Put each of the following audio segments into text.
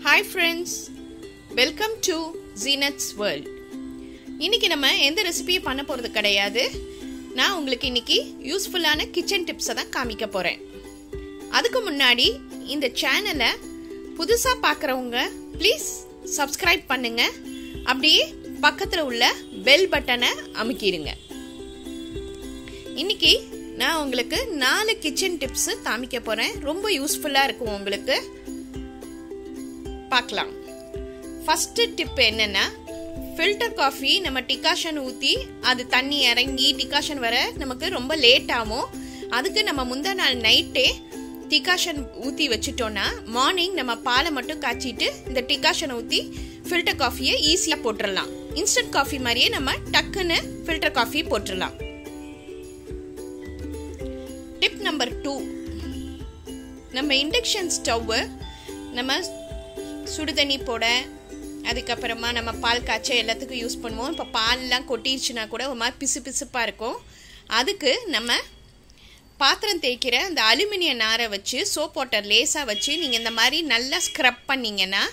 Hi friends, welcome to Zeenath's world. இன்னைக்கு நம்ம எந்த ரெசிபி பண்ண போறது கிடையாது. நான் உங்களுக்கு இன்னைக்கு யூஸ்ஃபுல்லான கிச்சன் டிப்ஸ் தான் காமிக்க போறேன். அதுக்கு முன்னாடி இந்த சேனலை புதுசா பார்க்கறவங்க ப்ளீஸ் சப்ஸ்கிரைப் பண்ணுங்க. அப்படியே பக்கத்துல உள்ள பெல் பட்டனை அமுக்கிடுங்க. இன்னைக்கு நான் உங்களுக்கு 4 கிச்சன் டிப்ஸ் காமிக்க போறேன். ரொம்ப யூஸ்ஃபுல்லா இருக்கும் உங்களுக்கு. பார்க்கலாம். ஃபர்ஸ்ட் டிப் என்னன்னா, ஃபில்டர் காஃபி நம்ம டிகாஷன் ஊற்றி அது தண்ணி இறங்கி டிகாஷன் வர நமக்கு ரொம்ப லேட் ஆகும். அதுக்கு நம்ம முந்தா நாள் நைட்டே டிகாஷன் ஊற்றி வச்சுட்டோன்னா மார்னிங் நம்ம பாலை மட்டும் காய்ச்சிட்டு இந்த டிகாஷன் ஊற்றி ஃபில்டர் காஃபியை ஈஸியாக போட்டுடலாம். இன்ஸ்டன்ட் காஃபி மாதிரியே நம்ம டக்குன்னு ஃபில்டர் காஃபி போட்டுடலாம். டிப் நம்பர் 2, நம்ம இண்டக்ஷன் ஸ்டவ்வை நம்ம சுடுதண்ணி போட அதுக்கப்புறமா நம்ம பால் காய்ச்ச எல்லாத்துக்கும் யூஸ் பண்ணுவோம். இப்போ பால்லாம் கொட்டிடுச்சுன்னா கூட ஒரு மாதிரி பிசு பிசுப்பாக இருக்கும். அதுக்கு நம்ம பாத்திரம் தேய்க்கிற அந்த அலுமினிய நாரை வச்சு சோப் வாட்டர் லேசாக வச்சு நீங்கள் இந்த மாதிரி நல்லா ஸ்க்ரப் பண்ணிங்கன்னா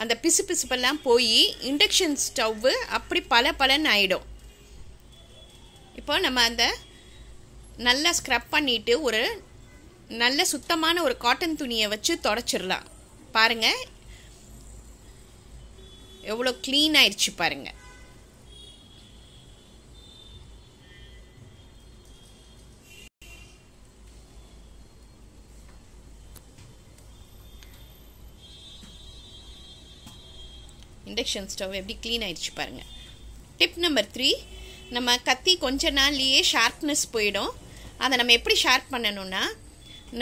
அந்த பிசு பிசுப்பெல்லாம் போய் இண்டக்ஷன் ஸ்டவ்வு அப்படி பலன்னு ஆகிடும். இப்போ நம்ம அந்த நல்லா ஸ்க்ரப் பண்ணிவிட்டு ஒரு நல்ல சுத்தமான ஒரு காட்டன் துணியை வச்சு தொடச்சிடலாம். பாருங்கள் எவ்வளோ க்ளீன் ஆயிடுச்சு பாருங்க. இண்டக்ஷன் ஸ்டவ் எப்படி க்ளீன் ஆயிடுச்சு பாருங்க. டிப் நம்பர் 3, நம்ம கத்தி கொஞ்ச நாள்லயே ஷார்ப்னஸ் போயிடும். அதை நம்ம எப்படி ஷார்ப் பண்ணணும்னா,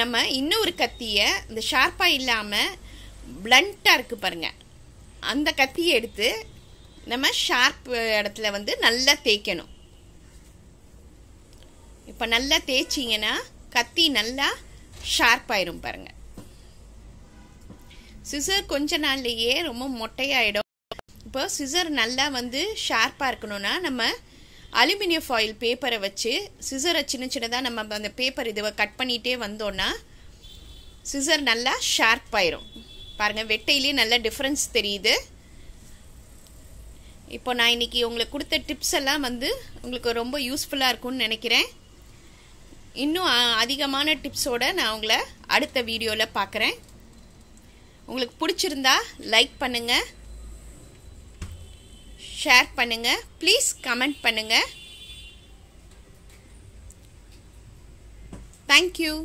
நம்ம இன்னொரு கத்தியை இந்த ஷார்ப்பாக இல்லாமல் பிளண்ட்டாக இருக்குது பாருங்க, அந்த கத்தியை எடுத்து நம்ம ஷார்ப் இடத்துல வந்து நல்லா தேய்க்கணும். இப்போ நல்லா தேய்ச்சிங்கன்னா கத்தி நல்லா ஷார்ப் ஆயிரும் பாருங்க. சிசர் கொஞ்ச நாள்லயே ரொம்ப மொட்டையாயிடும். இப்போ சிசர் நல்லா வந்து ஷார்ப்பாக இருக்கணும்னா நம்ம அலுமினியம் ஃபாயில் பேப்பரை வச்சு சிசரை சின்னதாக நம்ம அந்த பேப்பர் இதுவை கட் பண்ணிகிட்டே வந்தோன்னா சிசர் நல்லா ஷார்ப் ஆயிரும் பாருங்க. வெட்டையிலே நல்ல டிஃப்ரென்ஸ் தெரியுது. இப்போ நான் இன்னைக்கு உங்களுக்கு கொடுத்த டிப்ஸ் எல்லாம் வந்து உங்களுக்கு ரொம்ப யூஸ்ஃபுல்லாக இருக்கும்னு நினைக்கிறேன். இன்னும் அதிகமான டிப்ஸோட நான் உங்களை அடுத்த வீடியோவில் பார்க்குறேன். உங்களுக்கு பிடிச்சிருந்தா லைக் பண்ணுங்க, ஷேர் பண்ணுங்க, ப்ளீஸ் கமெண்ட் பண்ணுங்க. தேங்க்யூ.